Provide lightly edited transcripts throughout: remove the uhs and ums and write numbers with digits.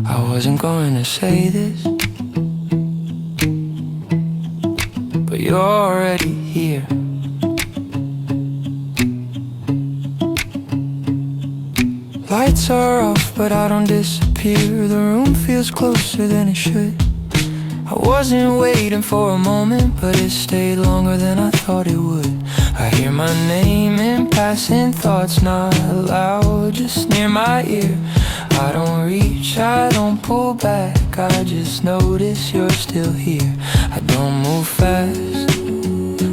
I wasn't going to say this, but you're already here. Lights are off, but I don't disappear. The room feels closer than it should. I wasn't waiting for a moment, but it stayed longer than I thought it would. I hear my name in passing thoughts, not loud, just near my ear. I don't reach, I don't pull back, I just notice you're still here. I don't move fast,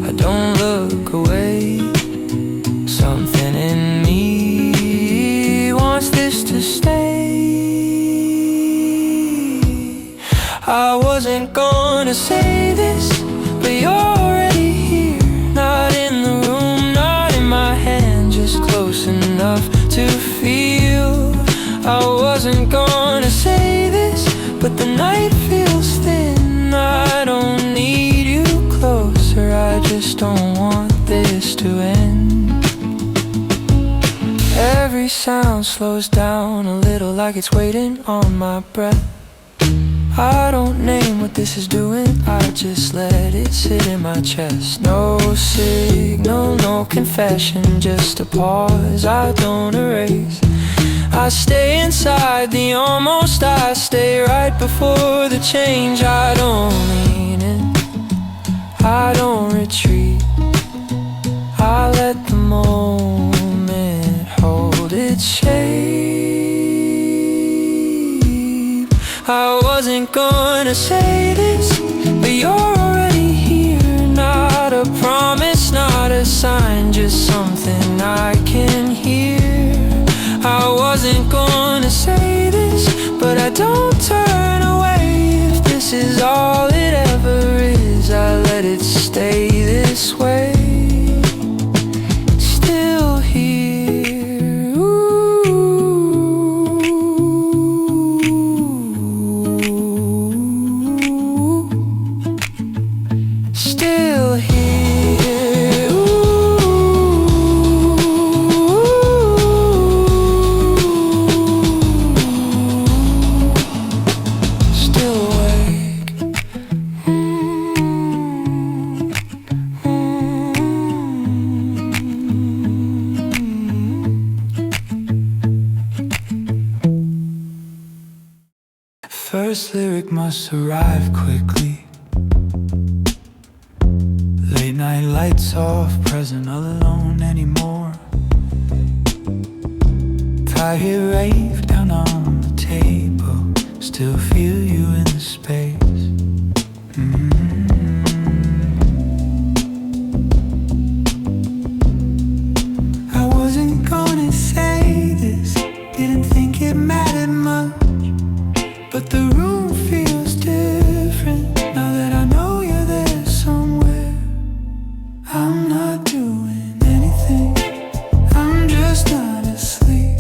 I don't look away. Something in me wants this to stay. I wasn't gonna say this, but you're already here. Not in the room, not in my hand, just close enough to feel. I wasn't gonna say this, but the night feels thin. I don't need you closer, I just don't want this to end. Every sound slows down a little, like it's waiting on my breath. I don't name what this is doing, I just let it sit in my chest. No signal, no confession, just a pause I don't erase. I stay inside the almost, I stay right before the change. I don't lean in, I don't retreat, I let the moment hold its shape. I wasn't gonna say this, but you're already here. Not a promise, not a sign, just something I can hear. I wasn't gonna say this, but I don't turn away. If this is all it ever is, I let it stay this way. Still here, ooh. Still here, still awake. First lyric must arrive quickly. Late night lights off, present alone anymore. Private rave down on the table, still feel you in the space. I wasn't gonna say this, didn't think it mattered much, but the room feels different now that I know you're there somewhere. I'm not doing anything, I'm just not asleep.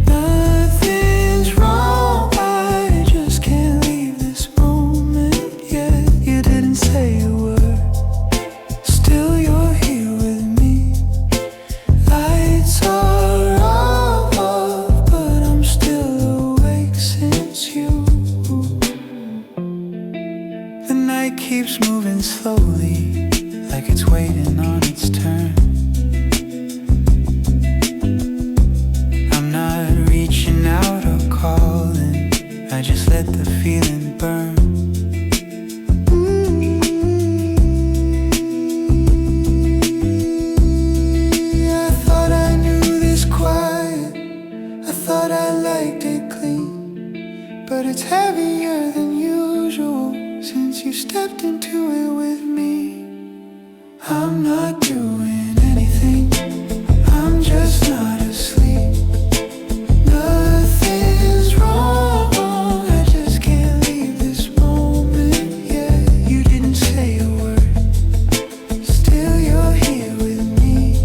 Nothing's wrong, I just can't leave this moment yet. You didn't say a word, still you're here with me. Lights are off, but I'm still awake since you. The night keeps moving slowly, like it's waiting on its turn. I'm not reaching out or calling, I just let the feeling burn. I thought I knew this quiet, I thought I liked it clean, but it's heavier than usual since you stepped into it with me. I'm not doing anything, I'm just not asleep. Nothing's wrong, I just can't leave this moment yet. You didn't say a word, still you're here with me.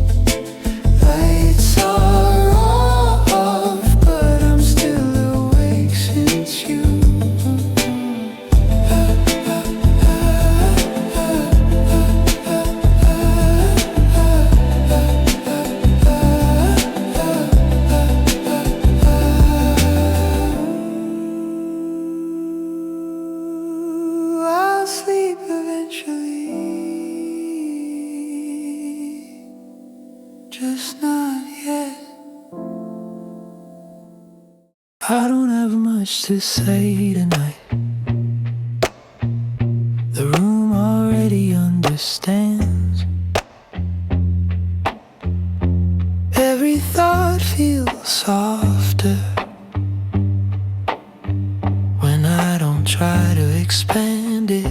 Lights are off, but I'm still awake since you. much to say tonight. The room already understands. Every thought feels softer when I don't try to expand it.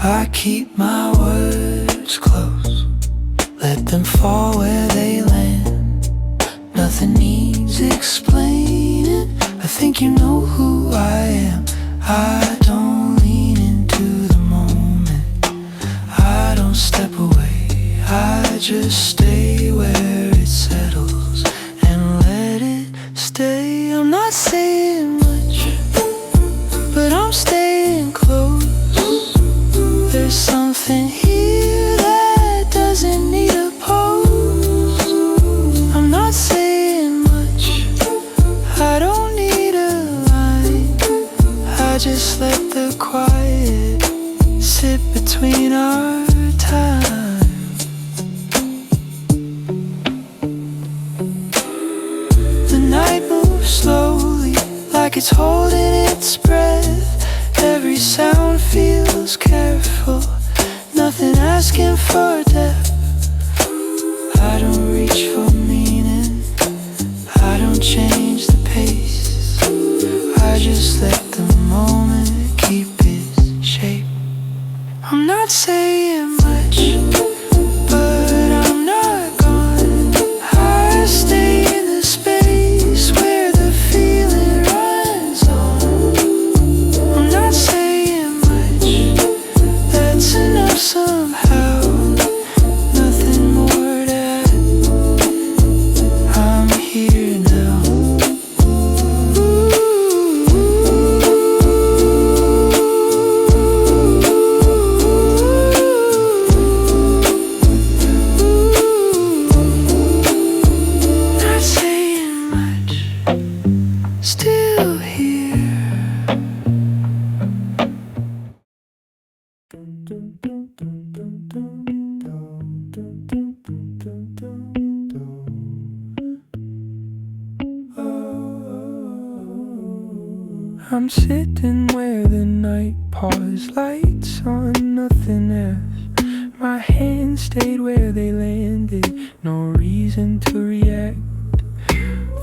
I keep my words close, let them fall where they land. Nothing needs explaining, I think you know who I am. I don't lean into the moment, I don't step away, I just stay where it settles and let it stay. I'm not saying much, but I'm staying close. There's something here that doesn't need a pose. I'm not saying much, I don't need a line, I just let the quiet sit between our time. The night moves slowly, like it's holding its breath. Every sound feels careful, nothing asking for depth. I don't reach for meaning, I don't change the pace, I just let the moment keep its shape. I'm not saying much, but I'm not gone. I stay in the space where the feeling runs on. I'm not saying much, that's enough somehow. Nothing more to add, I'm here now. Not saying much, still here. I'm sitting where the night pours, lights on, nothing else. My hands stayed where they landed, no reason to react.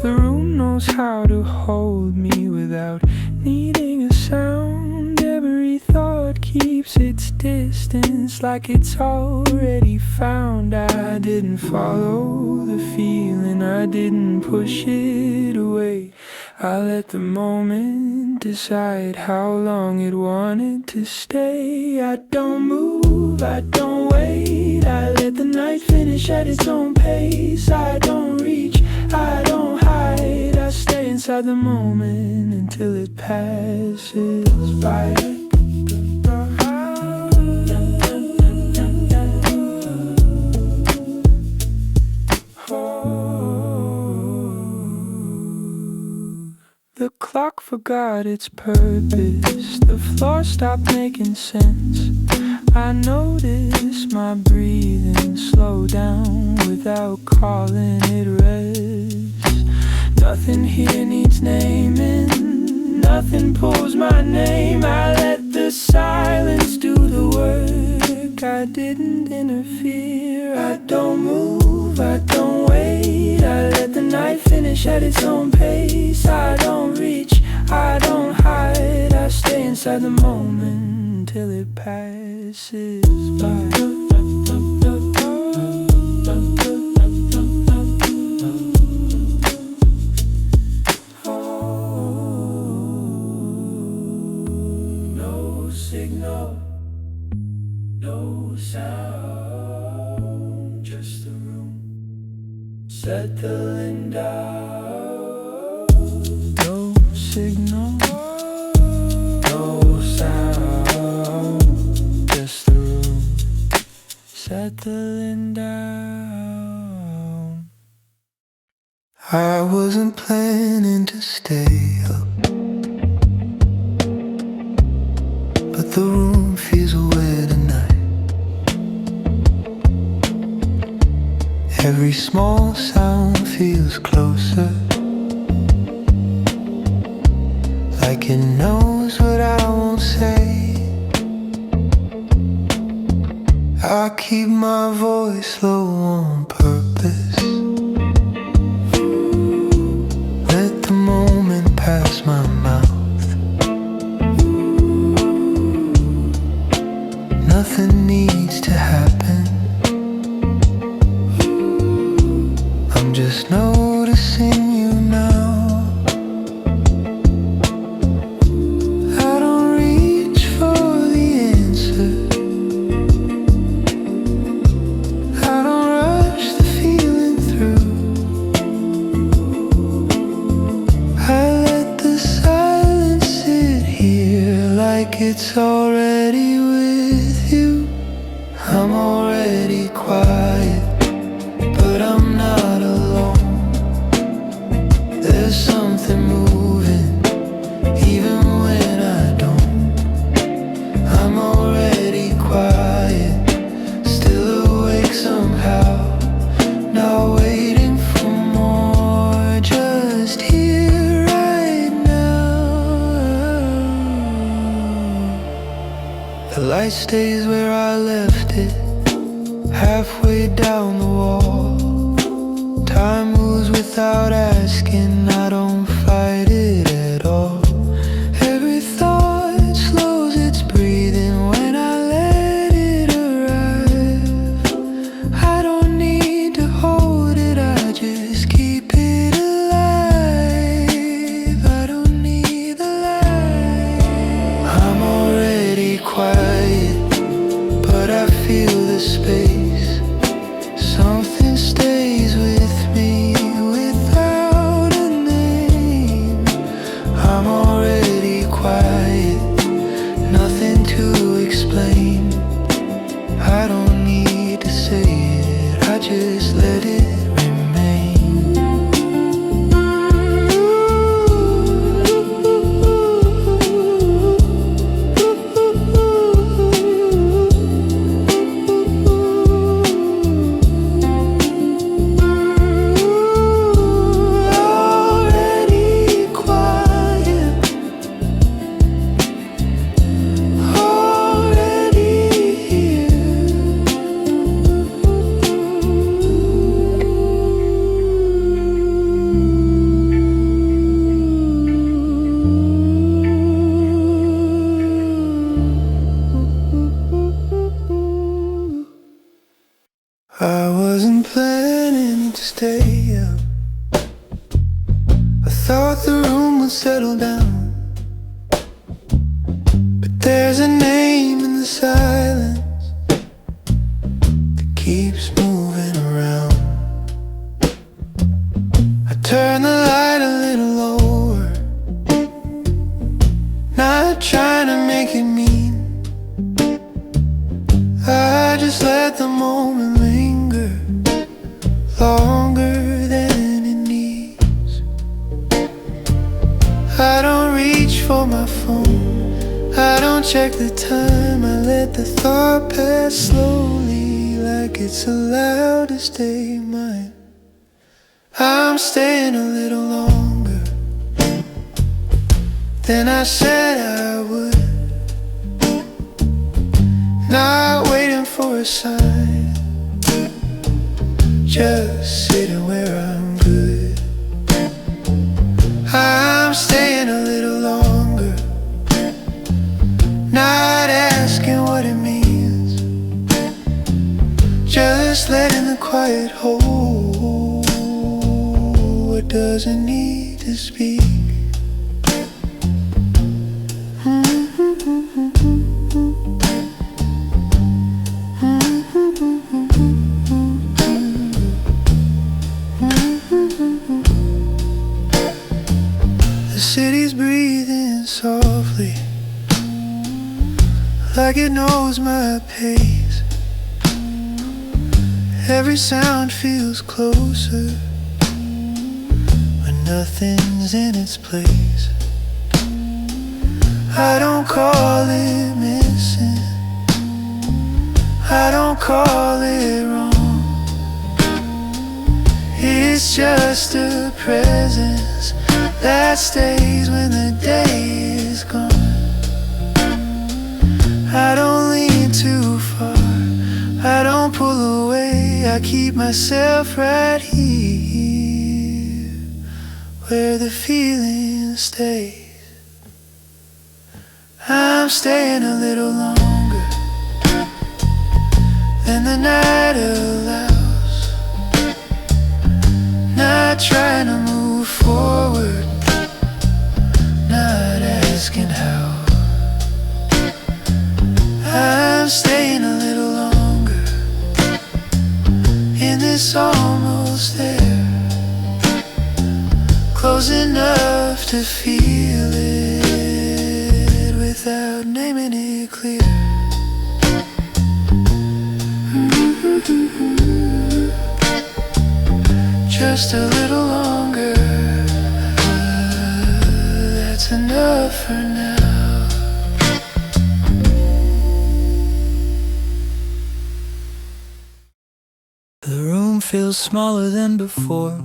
The room knows how to hold me without needing a sound. Every thought keeps its distance, like it's already found. I didn't follow the feeling, I didn't push it away. I let the moment decide how long it wanted to stay. I don't move, I don't wait, I let the night finish at its own pace. I don't reach, I don't hide, I stay inside the moment until it passes by. The clock forgot its purpose, the floor stopped making sense. I noticed my breathing slow down without calling it rest. Nothing here needs naming, nothing pulls my name. I let the silence do the work, I didn't interfere. I don't move, I don't wait, I let the night finish at its own pace. I don't reach, I don't hide, I stay inside the moment till it passes by. No signal, no sound, just the room settling down. No signal, no sound, just the room settling down. I wasn't planning to stay up, but the room feels aware tonight. Every small sound feels closer. like it knows what I won't say. I keep my voice low on purpose. Let the moment pass my mouth. Nothing needs to happen. I'm just noticing you now. I don't reach for the answer. I don't rush the feeling through. I let the silence sit here like it's already with you. I'm already quiet, but I'm not alone. There's something moving, even when I don't. I'm already quiet, still awake somehow, not waiting for more, just here right now. The light stays where I left it, halfway down the wall. Time moves without asking, I don't fight it at all. Every thought slows its breathing when I let it arrive. I don't need to hold it, I just keep it alive. I don't need the light. I'm already quiet, but I feel the space. Something stays with me without a name. I'm already quiet, nothing to explain. I don't need to say it, I just let it remain. Already quiet, already here. I wasn't planning to stay up. I thought the room would settle down, but there's a name in the silence that keeps moving around. I turn the light a little lower, not trying to make it mean. I just let the moment linger longer than it needs. I don't reach for my phone, I don't check the time. I let the thought pass slowly like it's allowed to stay mine. I'm staying a little longer than I said I would, not waiting for a sign, just sitting where I'm good. I'm staying a little longer, not asking what it means, just letting the quiet hold what doesn't need to speak. The city's breathing softly, like it knows my pace. Every sound feels closer when nothing's in its place. I don't call it missing, I don't call it wrong. It's just a presence Last days when the day is gone, I don't lean too far, I don't pull away, I keep myself right here where the feeling stays. I'm staying a little longer than the night allows, not trying to move forward, not asking how. I'm staying a little longer in this almost there, close enough to feel it without naming it clear. Just a little longer, that's enough for now. The room feels smaller than before,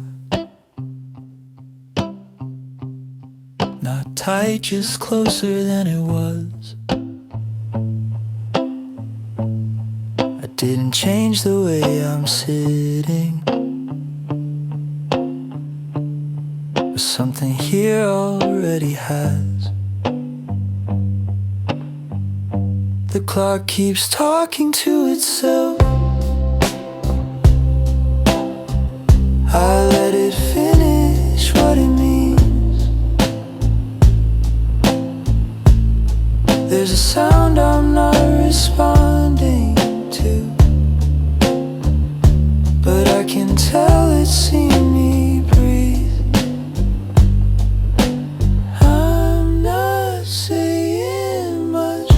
not tight, just closer than it was. I didn't change the way I'm sitting, but something here already has. The clock keeps talking to itself, I let it finish what it means. There's a sound I'm not responding to, but I can tell it's seen me breathe. I'm not saying much,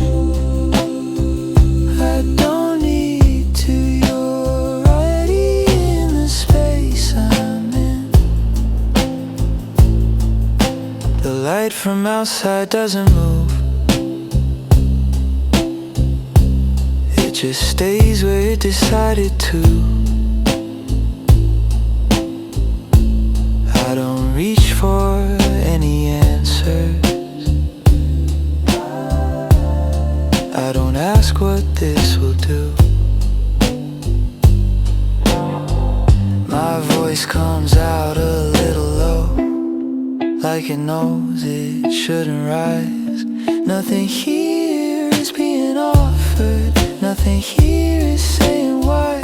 I don't need to, you're already in the space I'm in. The light from outside doesn't move, it just stays where it decided to. I don't reach for any answers, I don't ask what this will do. My voice comes out a little low, like it knows it shouldn't rise. Nothing here is being offered, nothing here is saying why.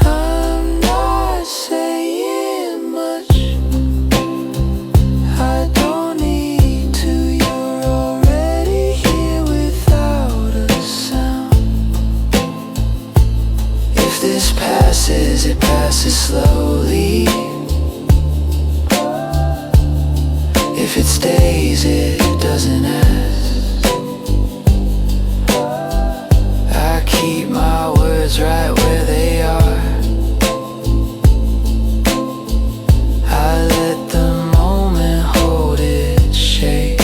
I'm not saying much, I don't need to, you're already here without a sound. If this passes, it passes slowly. If it stays, it doesn't ask. I keep my words right where they are, I let the moment hold its shape.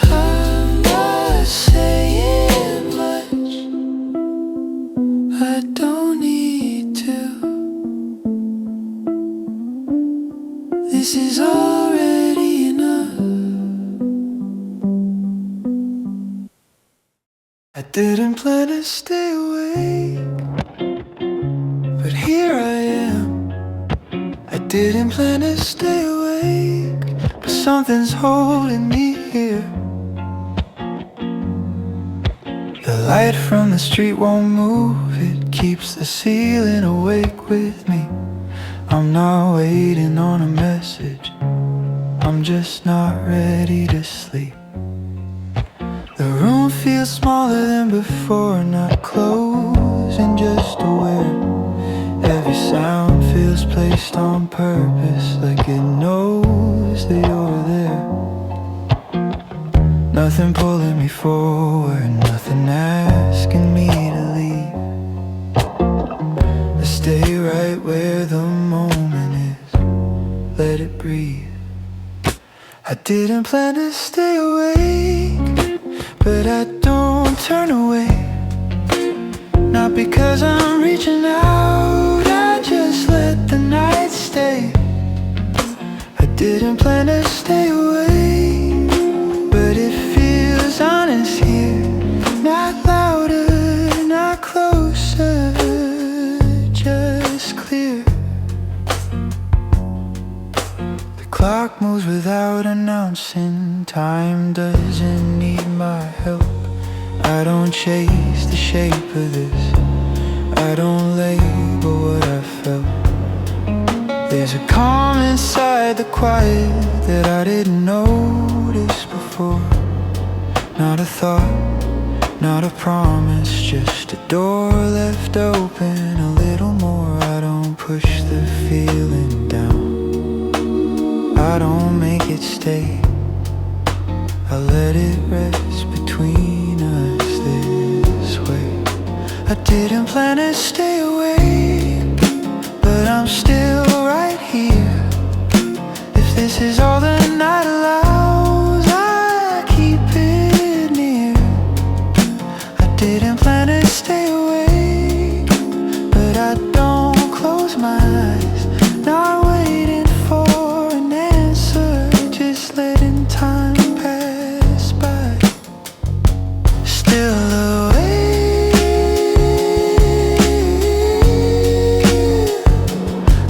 I'm not saying much, I don't need to. This is already enough. I didn't plan to stay awake, but here I am. I didn't plan to stay awake, but something's holding me here. The light from the street won't move, it keeps the ceiling awake with me. I'm not waiting on a message, I'm just not ready to sleep. The room feels smaller than before, not closing, just aware. Every sound feels placed on purpose, like it knows that you're there. Nothing pulling me forward, nothing asking me to leave. I stay right where the moment is, let it breathe. I didn't plan to stay awake, but I don't turn away. Not because I'm reaching out, I just let the night stay. didn't plan to stay away, but it feels honest here. Not louder, not closer, just clear. The clock moves without announcing. Time doesn't need my help. I don't chase the shape of this. I don't label what I felt. There's a calm inside the quiet that I didn't notice before. Not a thought, not a promise, just a door left open a little more. I don't push the feeling down, I don't make it stay. I let it rest between us this way. I didn't plan to stay away, but I'm still right here. If this is all the night allows, I keep it near. I didn't plan to stay away, but I don't close my eyes. Not waiting for an answer, just letting time pass by. Still awake,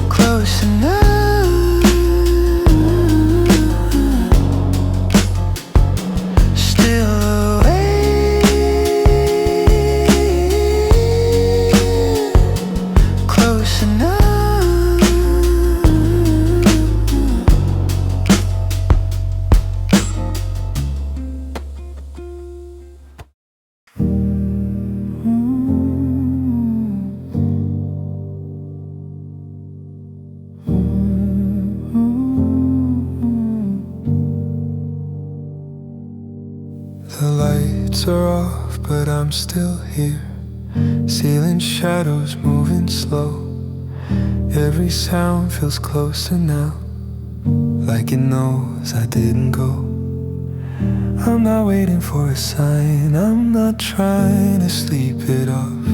close enough. Still awake, close enough. The lights are off, but I'm still here. Ceiling shadows moving slow. Every sound feels closer now, like it knows I didn't go. I'm not waiting for a sign, I'm not trying to sleep it off.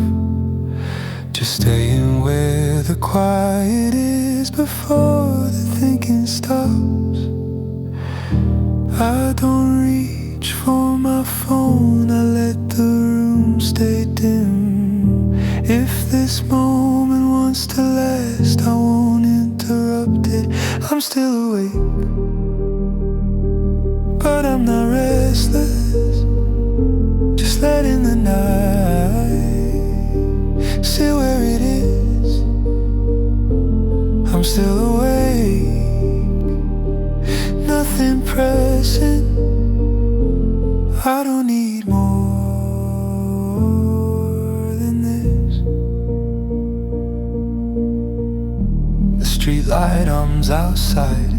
Just staying where the quiet is before the thinking stops. I don't reach for my phone, I let the room stay dim. If this moment wants to last, I won't interrupt it. I'm still awake, but I'm not restless. Just letting the night sit where it is. I'm still awake, nothing pressing. I don't need more than this. The street light hums outside,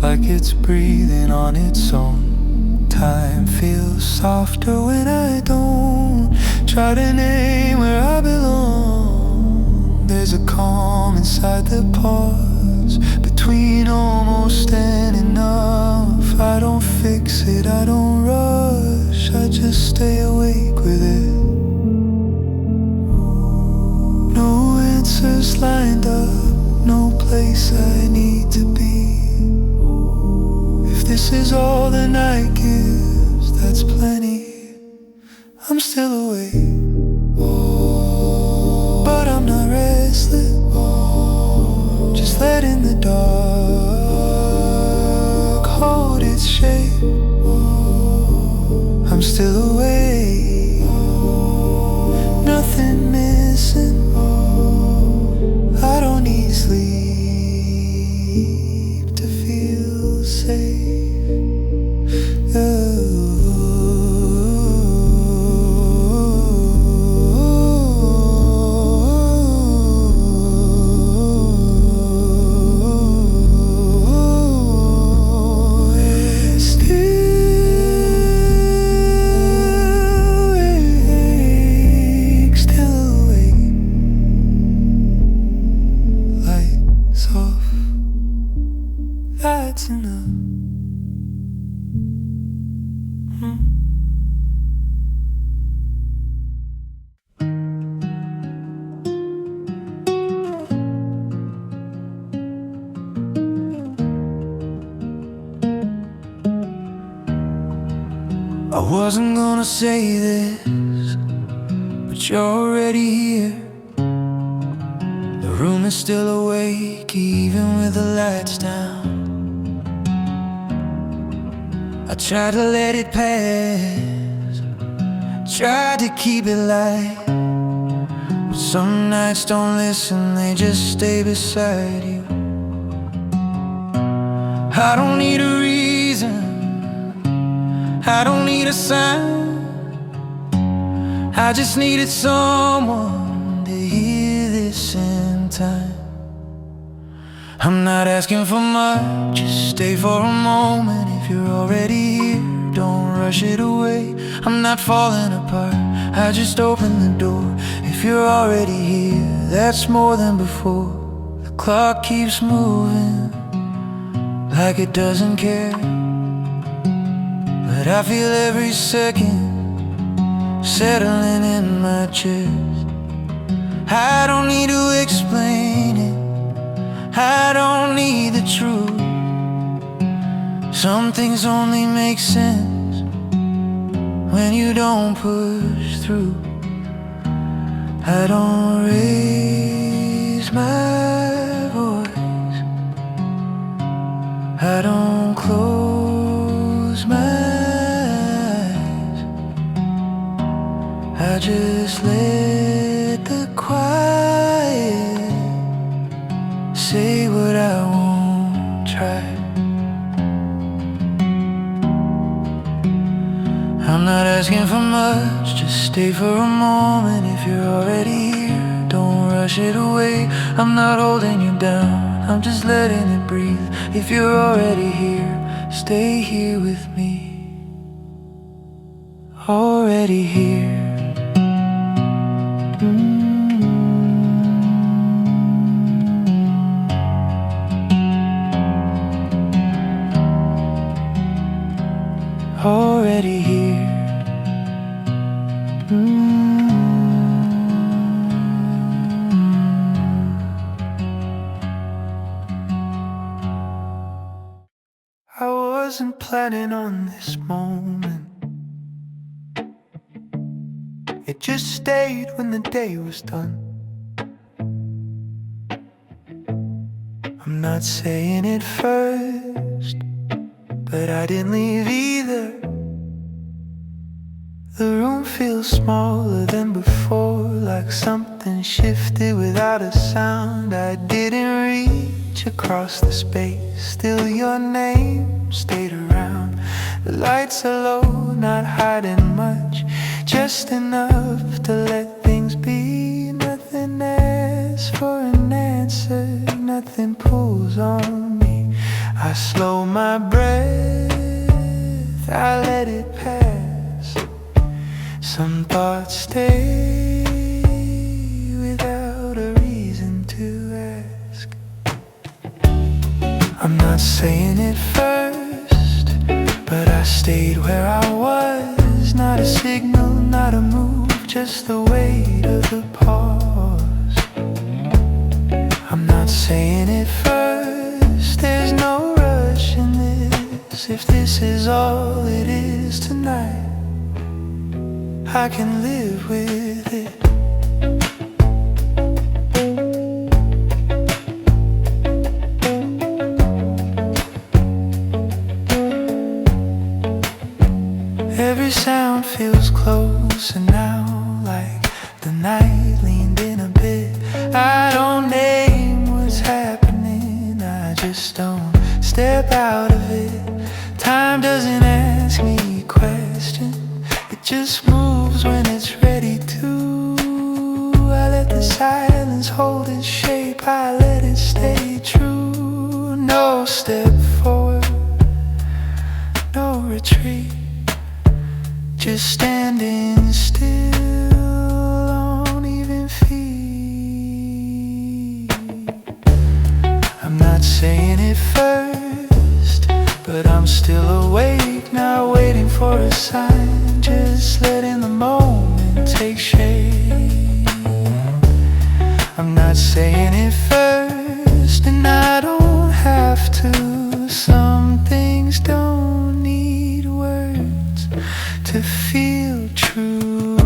like it's breathing on its own. Time feels softer when I don't try to name where I belong. There's a calm inside the pause between almost and enough. I don't fix it, I don't rush, I just stay awake with it. No answers lined up, no place I need to be. If this is all the night gives, that's plenty. I'm still awake, but I'm not restless. Just letting the dark hold its shape. I'm still awake, nothing missing. I don't need sleep to feel safe. That's enough. I wasn't gonna say this, but you're already here. The room is still awake, even with the lights down. I tried to let it pass, tried to keep it light, but some nights don't listen, they just stay beside you. I don't need a reason, I don't need a sign, I just needed someone to hear this in time. I'm not asking for much, just stay for a moment. If you're already here, don't rush it away. I'm not falling apart, I just opened the door. If you're already here, that's more than before. The clock keeps moving like it doesn't care, but I feel every second settling in my chest. I don't need to explain it, I don't need the truth. Some things only make sense when you don't push through. I don't raise my voice, I don't close my eyes, I just let the quiet say what I won't try. I'm not asking for much, just stay for a moment. If you're already here, don't rush it away. I'm not holding you down, I'm just letting it breathe. If you're already here, stay here with me. Already here. Already here. I wasn't planning on this moment, it just stayed when the day was done. I'm not saying it first, but I didn't leave either. The room feels smaller than before, like something shifted without a sound. I didn't reach across the space, still your name stayed around. The lights are low, not hiding much, just enough to let things be. Nothing asks for an answer, nothing pulls on me. I slow my breath, I let it pass. Some thoughts stay without a reason to ask. I'm not saying it first, but I stayed where I was. Not a signal, not a move, just the weight of the pause. I'm not saying it first, there's no rush in this. If this is all it is tonight, I can live with it. Every sound feels closer now, like the night leaned in a bit. I don't name what's happening, I just don't step out of it. Time doesn't ask me questions, it just moves when it's ready to. I let the silence hold its shape, I let it stay true. No step forward, no retreat, just standing still on even feet. I'm not saying it first, but I'm still awake, not waiting for a sign, just letting the moment take shape. I'm not saying it first, and I don't have to. Some things don't need words to feel true.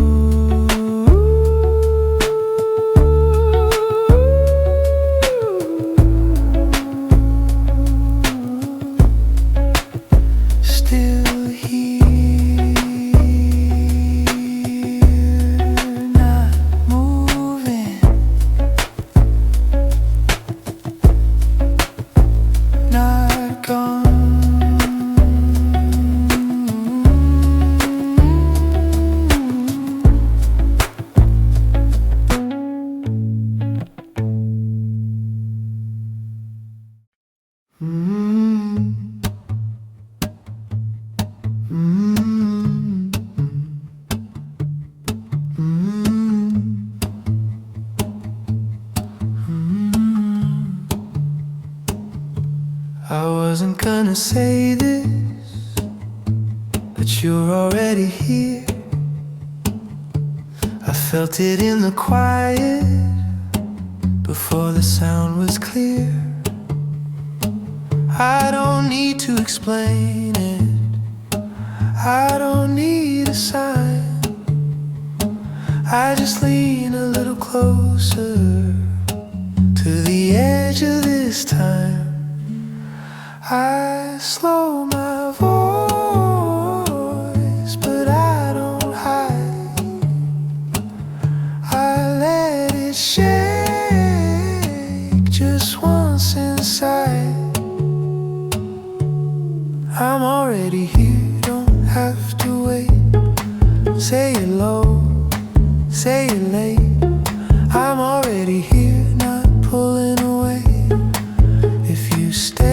Still here, not moving, not gone. I wasn't gonna say this, but you're already here. I felt it in the quiet before the sound was clear. I don't need to explain it, I don't need a sign. I just lean a little closer to the edge of this time. I slow my voice, but I don't hide. I let it shake just once inside. I'm already here, don't have to wait. Say it low, say it late. I'm already here, not pulling away. If you stay,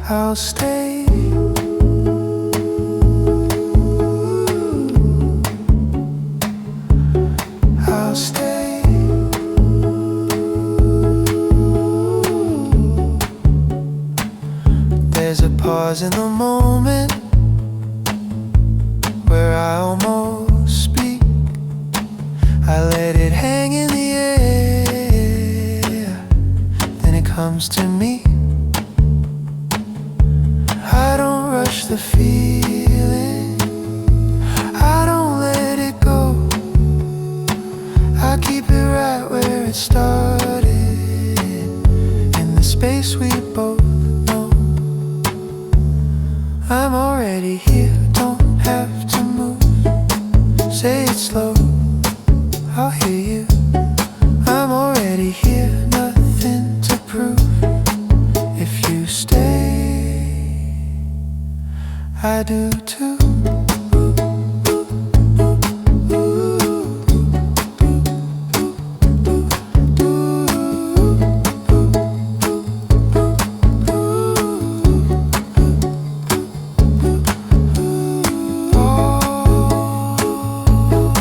I'll stay. I'll stay. There's a pause in the moment where I almost speak. I let it hang in the air, then it comes to me. I don't rush the feeling, I don't let it go. I keep it right where it started, in the space we both know. I'm already here, don't have to move. Say it slow, I'll hear you. I'm already here, nothing to prove. If you stay, I do too.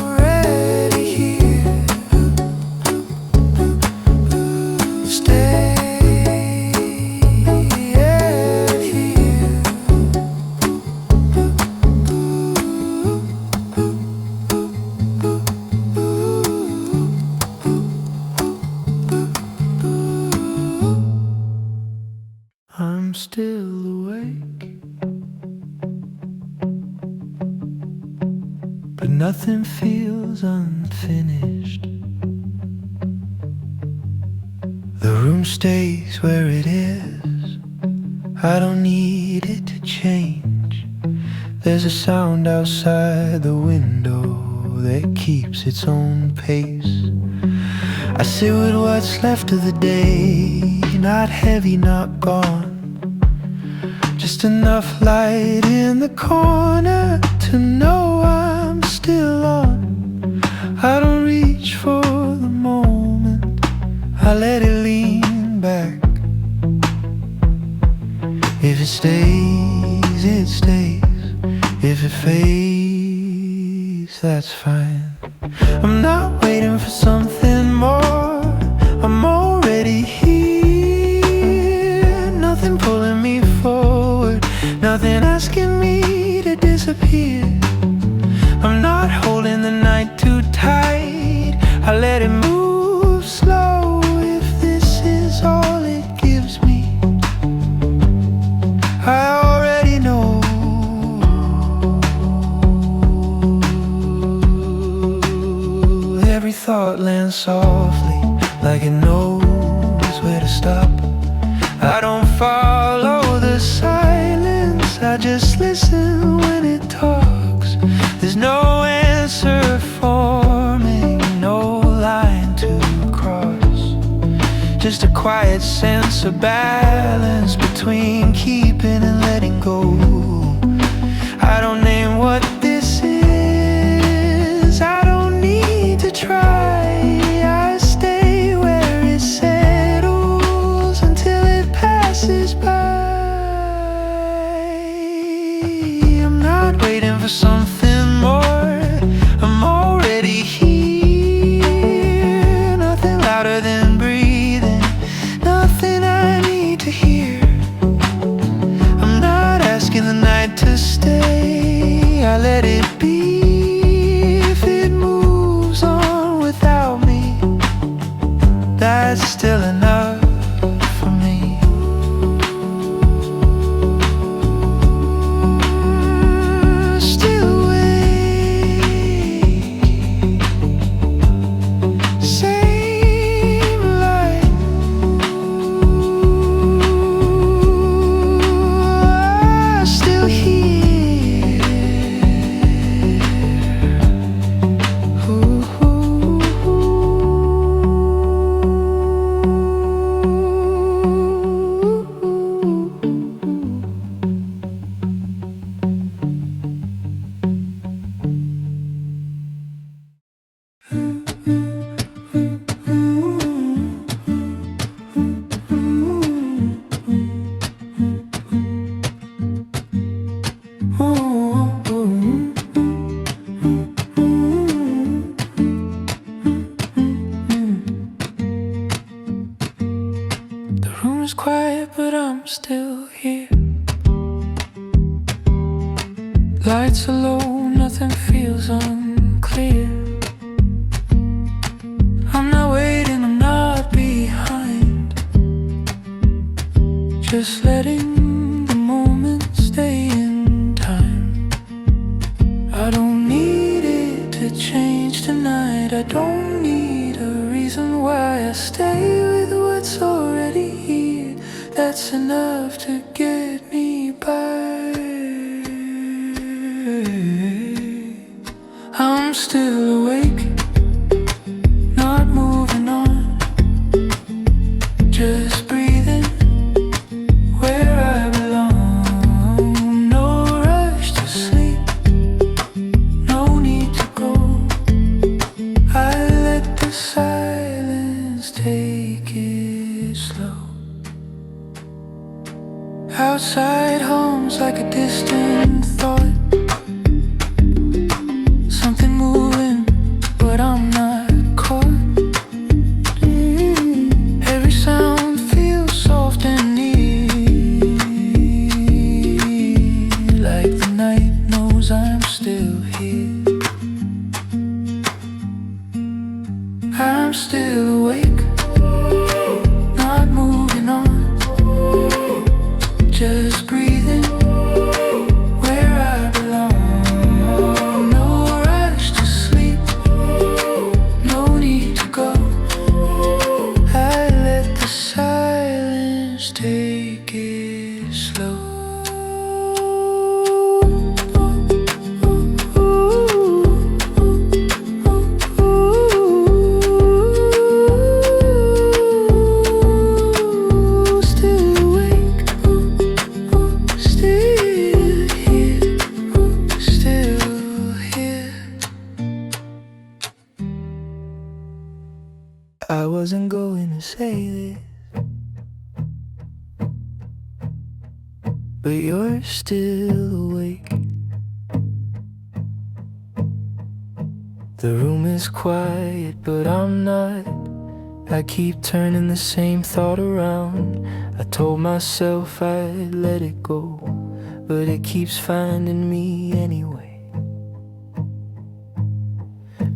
Already here. Stay here. I'm still awake, but nothing feels unfinished. The room stays where it is, I don't need it to change. There's a sound outside the window that keeps its own pace. I sit with what's left of the day, not heavy, not gone. Just enough light in the corner to know I'm still on. I don't reach for the moment, I let it lean back. If it stays, it stays. If it fades, that's fine. I'm not waiting for something more, I'm already here. Nothing pulling me forward, nothing asking me to disappear. I'm not holding the night too tight, I let it move slow. If this is all it gives me, I already know. softly, like it knows where to stop. I don't follow the silence, I just listen when it talks. There's no answer forming, no line to cross. Just a quiet sense of balance between keeping and letting go. I don't name what this is, I don't need to try. I stay where it settles until it passes by. I'm not waiting for something more, I'm already here. Nothing louder than breathing, nothing I need to hear. I'm not asking the night to stay, I let it be. If it moves on without me, that's still enough for me. Still awake, same light. Still here. Ooh. The room is quiet, but I'm still here. Lights are low, nothing feels unclear. I'm not waiting, I'm not behind. Just letting the moment stay in time. I don't need it to change tonight. I don't need a reason why I stay with what's already here. That's enough to get me by. I'm still awake, not moving on, just breathing where I belong. No rush to sleep, no need to go. I let the silence take it slow. Outside hums like a distant thought, something moving, but I'm not caught. Every sound feels soft and near, like the night knows I'm still here. I'm still awake, not moving on, just breathing where I belong. No rush to sleep, no need to go. I let the silence take it slow. Still awake, still here, still here. I wasn't going to say this, but you're still awake. The room is quiet, but I'm not. I keep turning the same thought around. I told myself I'd let it go, but it keeps finding me anyway.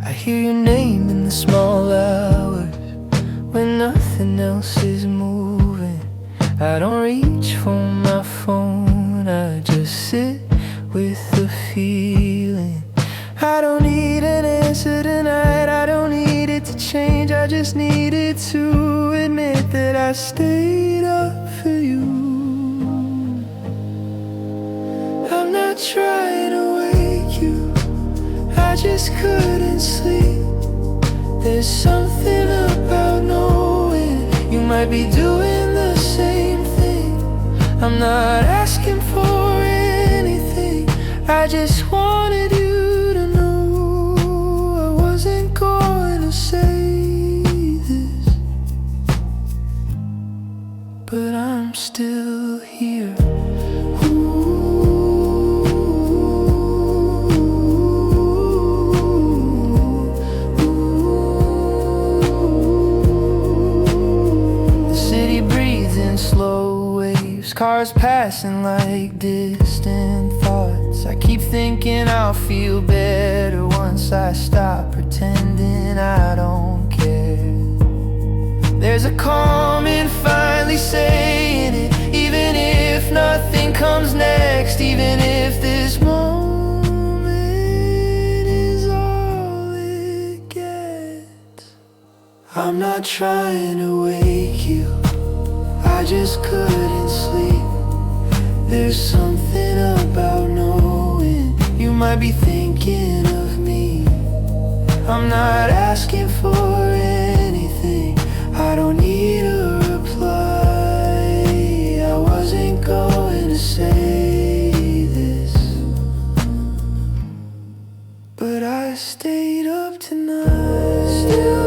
I hear your name in the small hours when nothing else is moving. I don't reach for my phone, I just sit with the feeling. I don't need an answer tonight, I don't need it to change. I just needed to admit that I stayed up for you. I'm not trying to wake you, I just couldn't sleep. There's something about knowing you might be doing the same thing. I'm not asking for anything, I just wanted you to know I wasn't going to say this, but I'm still here. Slow waves, cars passing like distant thoughts. I keep thinking I'll feel better once I stop pretending I don't care. There's a calm in finally saying it, even if nothing comes next, even if this moment is all it gets. I'm not trying to wake you, I just couldn't sleep. There's something about knowing you might be thinking of me. I'm not asking for anything, I don't need a reply. I wasn't going to say this, but I stayed up tonight. Still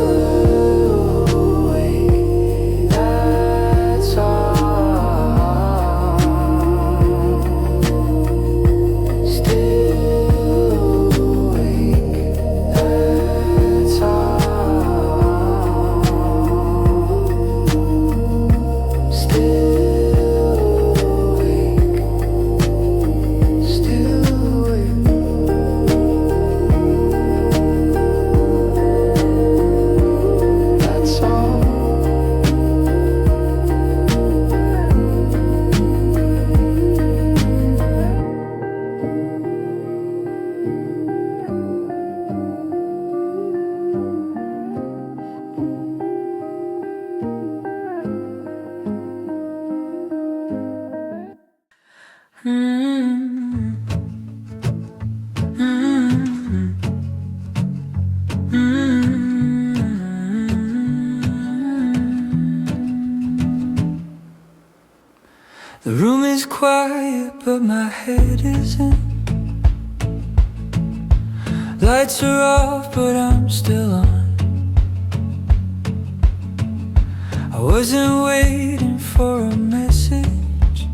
The room is quiet, but my head isn't. Lights are off, but I'm still on. I wasn't waiting for a message,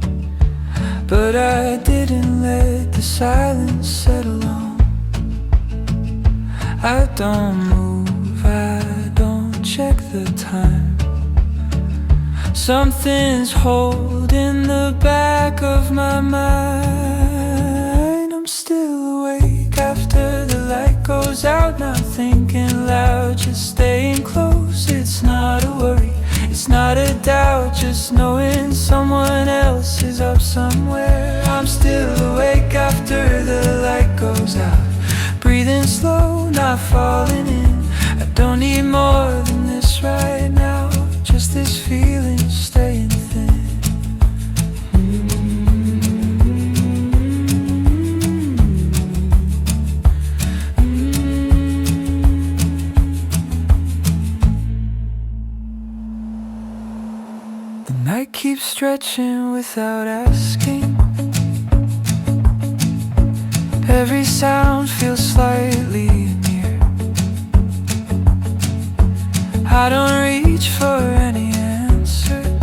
but I didn't let the silence settle on. I don't move, I don't check the time. Something's holding the back of my mind. I'm still awake after the light goes out, not thinking loud, just staying close. It's not a worry, it's not a doubt, just knowing someone else is up somewhere. I'm still awake after the light goes out, breathing slow, not falling in. I don't need more than this right now, just this feeling staying thin. The night keeps stretching without asking. Every sound feels slightly near. I don't reach for any answers,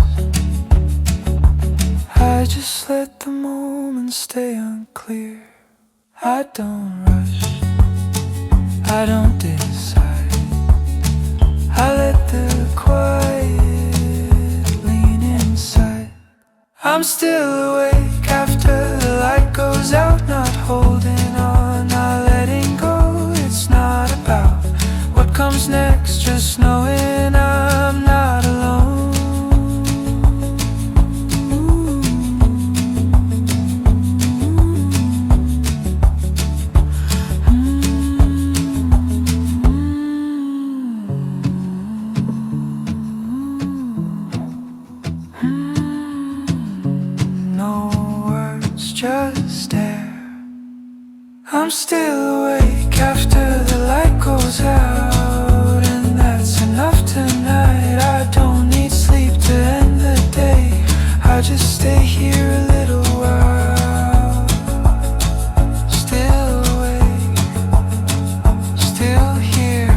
I just let the moment stay unclear. I don't rush, I don't decide, I let the quiet lean inside. I'm still awake after the light goes out, not holding on, not letting go. It's not about what comes next, just knowing I'm not alone. I'm still awake after the light goes out, and that's enough tonight. I don't need sleep to end the day. I just stay here a little while. Still awake, still here.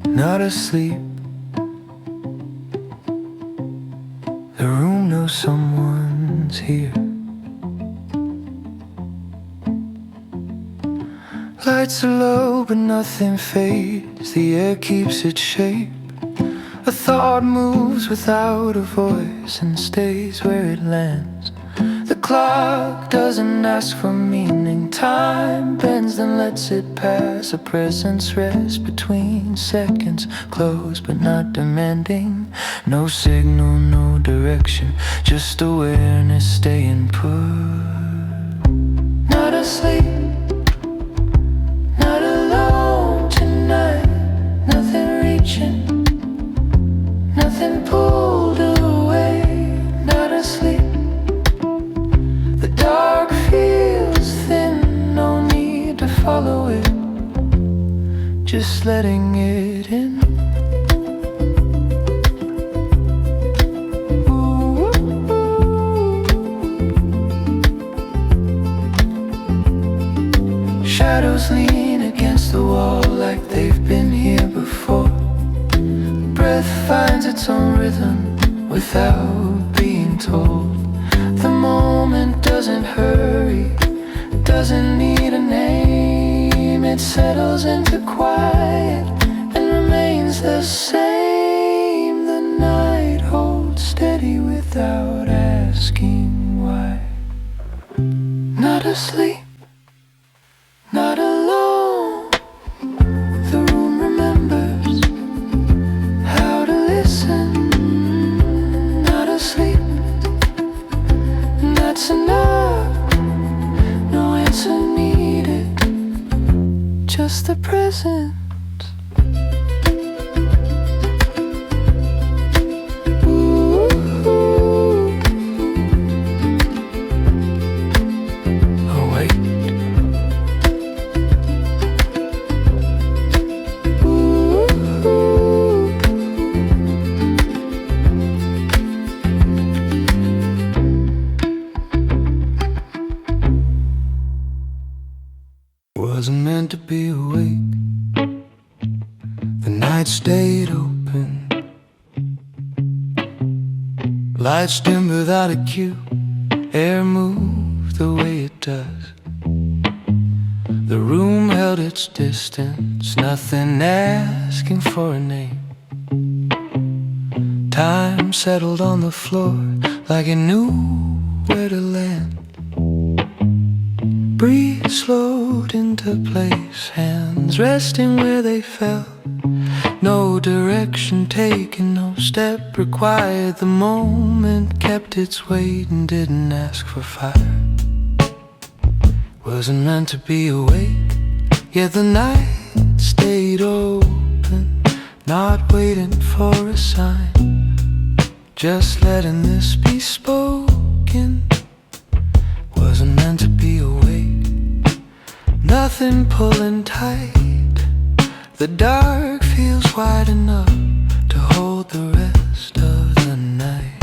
Not asleep. The room knows someone's here. Lights are low but nothing fades. The air keeps its shape. A thought moves without a voice and stays where it lands. The clock doesn't ask for meaning. Time bends then lets it pass. A presence rests between seconds, close but not demanding. No signal, no direction, just awareness staying put. Not asleep, not alone tonight. Nothing reaching, nothing pulled away. Not asleep. The dark feels thin, no need to follow it, just letting it in. Ooh. Shadows lean against the wall like they've been here before. Breath finds its own rhythm without being told. The moment doesn't hurry, doesn't need a name. It settles into quiet and remains the same. The night holds steady without asking why. Not asleep, not alone. The room remembers how to listen. Not asleep, that's enough. No answer needed, just the present. Ooh. Oh wait. Ooh. Wasn't meant to be awake. The night stayed open. Lights dim without a cue. Air moved the way it does. The room held its distance, nothing asking for a name. Time settled on the floor like it knew where to land. Breeze slowed into place, hands resting where they fell. No direction taken, no step required. The moment kept its weight and didn't ask for fire. Wasn't meant to be awake, yet the night stayed open. Not waiting for a sign, just letting this be spoken. Wasn't meant to be awake, nothing pulling tight. The dark feels wide enough to hold the rest of the night.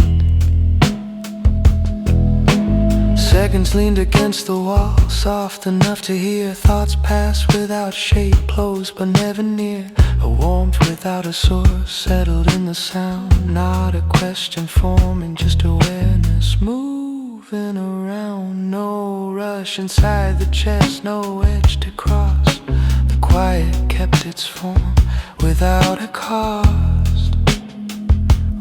Seconds leaned against the wall, soft enough to hear thoughts pass without shape, close but never near. A warmth without a source settled in the sound. Not a question forming, just awareness moving around. No rush inside the chest, no edge to cross. The quiet kept its form without a cost.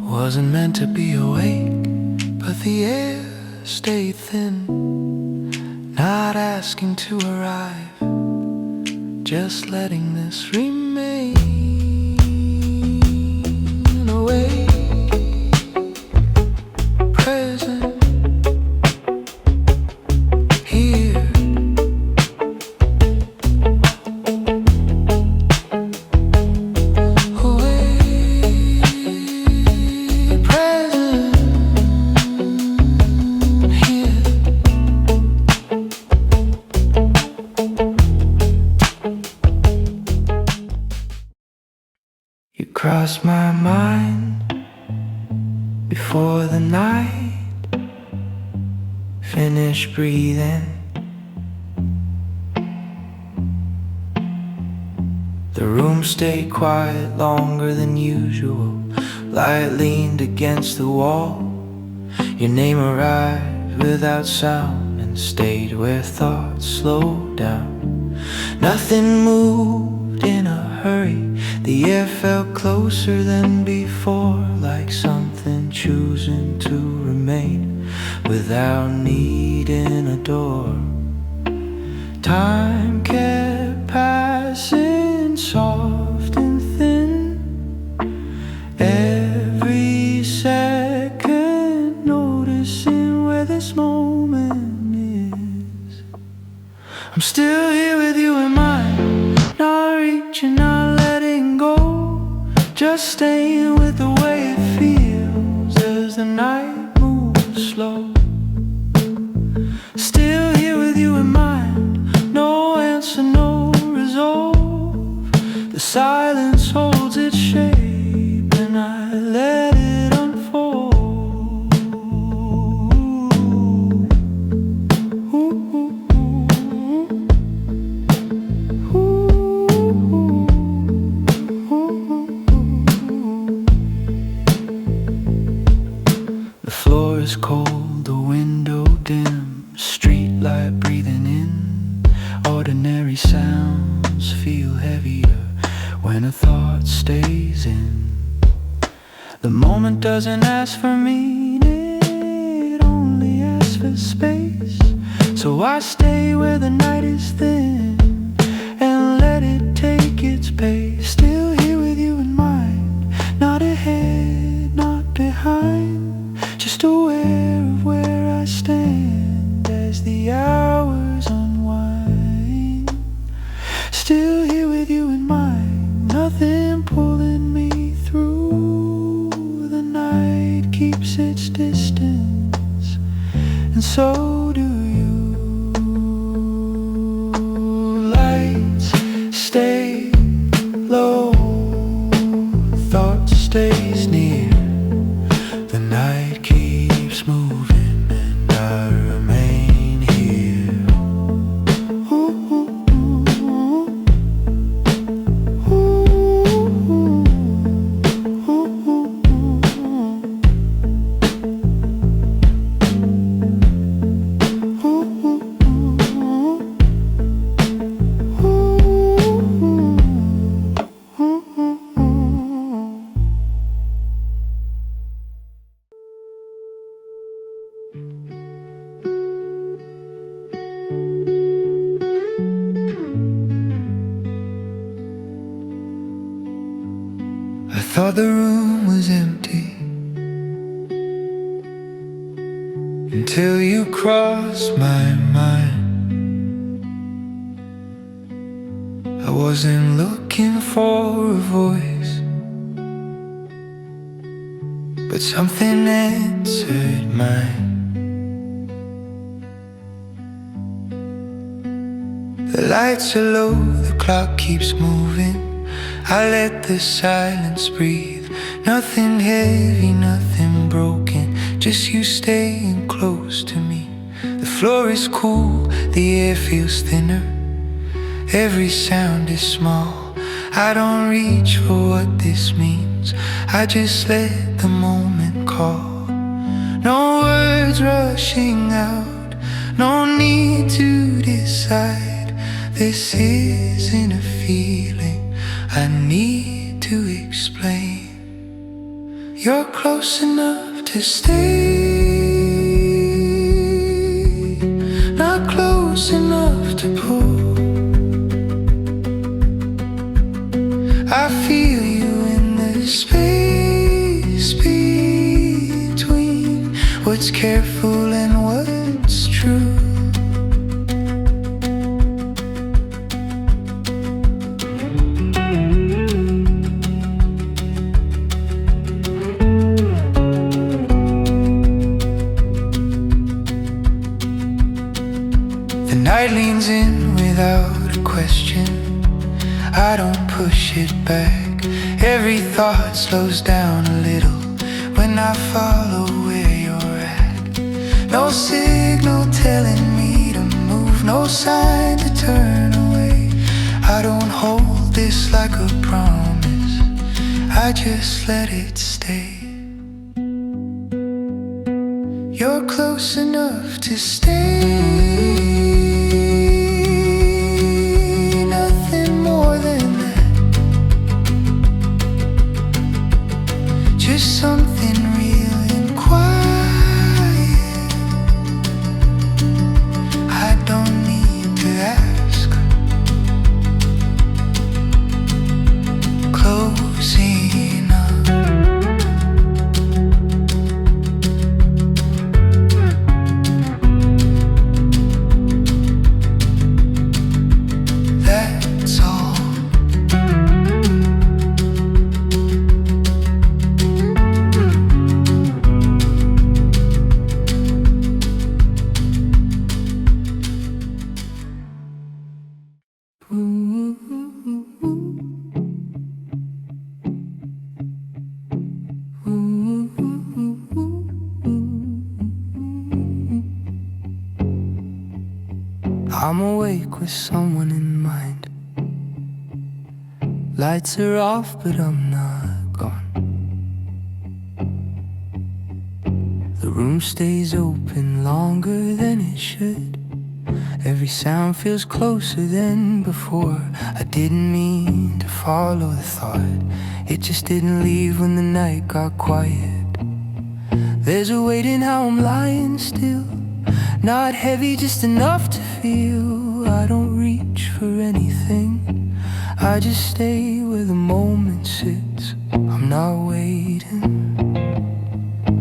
Wasn't meant to be awake, but the air stayed thin, not asking to arrive, just letting this remain away, present here. Crossed my mind before the night finished breathing. The room stayed quiet longer than usual. Light leaned against the wall. Your name arrived without sound and stayed where thoughts slowed down. Nothing moved in a hurry. The air felt closer than before, like something choosing to remain without needing a door. Time kept passing, soft and thin. Every second noticing where this moment is. I'm still here with you in mind, not reaching out, just staying with the way it feels as the night moves slow. Still here with you in mind, no answer, no resolve. The silence holds its shape and I let it unfold. Is cold, the window dim, street light breathing in. Ordinary sounds feel heavier when a thought stays in. The moment doesn't ask for meaning, it only asks for space. So I stay where the night is thin and let it take its pace. Still here with you in mind, not ahead, not behind, just aware of where I stand as the hours unwind. Still here with you in mind, nothing pulling me through. The night keeps its distance, and so do you. Lights stay low, thought stays near. The night keeps moving and I remain here. Ooh, ooh, ooh, ooh, ooh, I thought the room was empty until you crossed my mind. I wasn't looking for a voice, but something answered mine. The lights are low, the clock keeps moving. I let the silence breathe. Nothing heavy, nothing broken, just you staying close to me. The floor is cool, the air feels thinner. Every sound is small. I don't reach for what this means, I just let the moment call. No words rushing out, no need to decide. This isn't a feeling I need to explain. You're close enough to stay, not close enough to pull. I feel you in the space between what's careful and what's true. The night leans in without a question. I don't push it back. Every thought slows down a little when I follow where you're at. No signal telling me to move, no sign to turn away. I don't hold this like a promise, I just let it stay. You're close enough to stay. Something real and quiet. I don't need to ask. Close enough. That's all. I'm awake with someone in mind. Lights are off, but I'm not gone. The room stays open longer than it should. Every sound feels closer than before. I didn't mean to follow the thought, it just didn't leave when the night got quiet. There's a weight in how I'm lying still, not heavy, just enough to feel. I don't reach for anything, I just stay where the moment sits. I'm not waiting,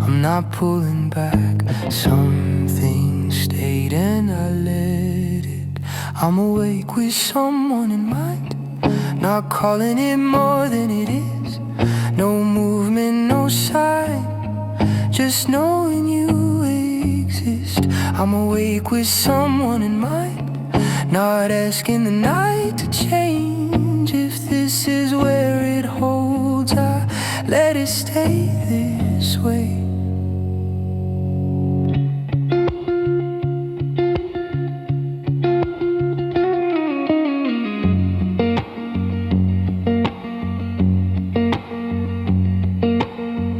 I'm not pulling back. Something stayed and I let it. I'm awake with someone in mind, not calling it more than it is. No movement, no sign, just knowing you exist. I'm awake with someone in mind, not asking the night to change. If this is where it holds, I let it stay this way.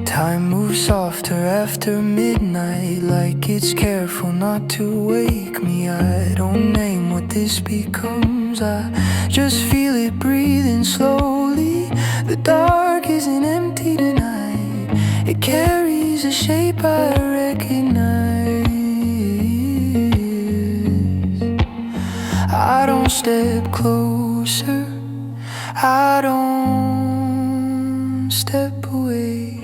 Time moves softer after midnight, like it's careful not to wake me. I don't name what this becomes, I just feel it breathing slowly. The dark isn't empty tonight, it carries a shape I recognize. I don't step closer, I don't step away.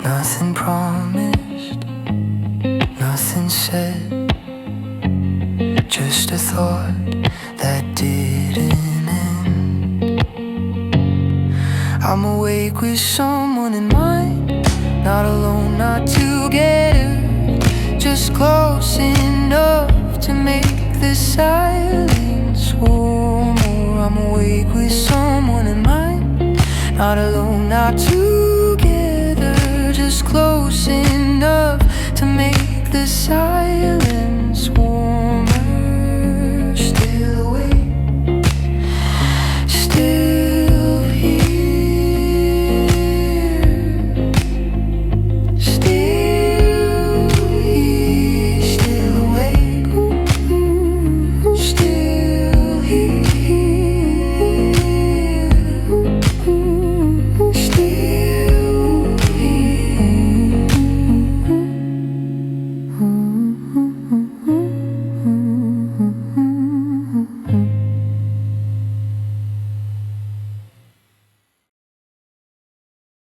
Nothing promised, nothing said, just a thought that didn't end. I'm awake with someone in mind, not alone, not together, just close enough to make the silence warmer. I'm awake with someone in mind, not alone, not together, just close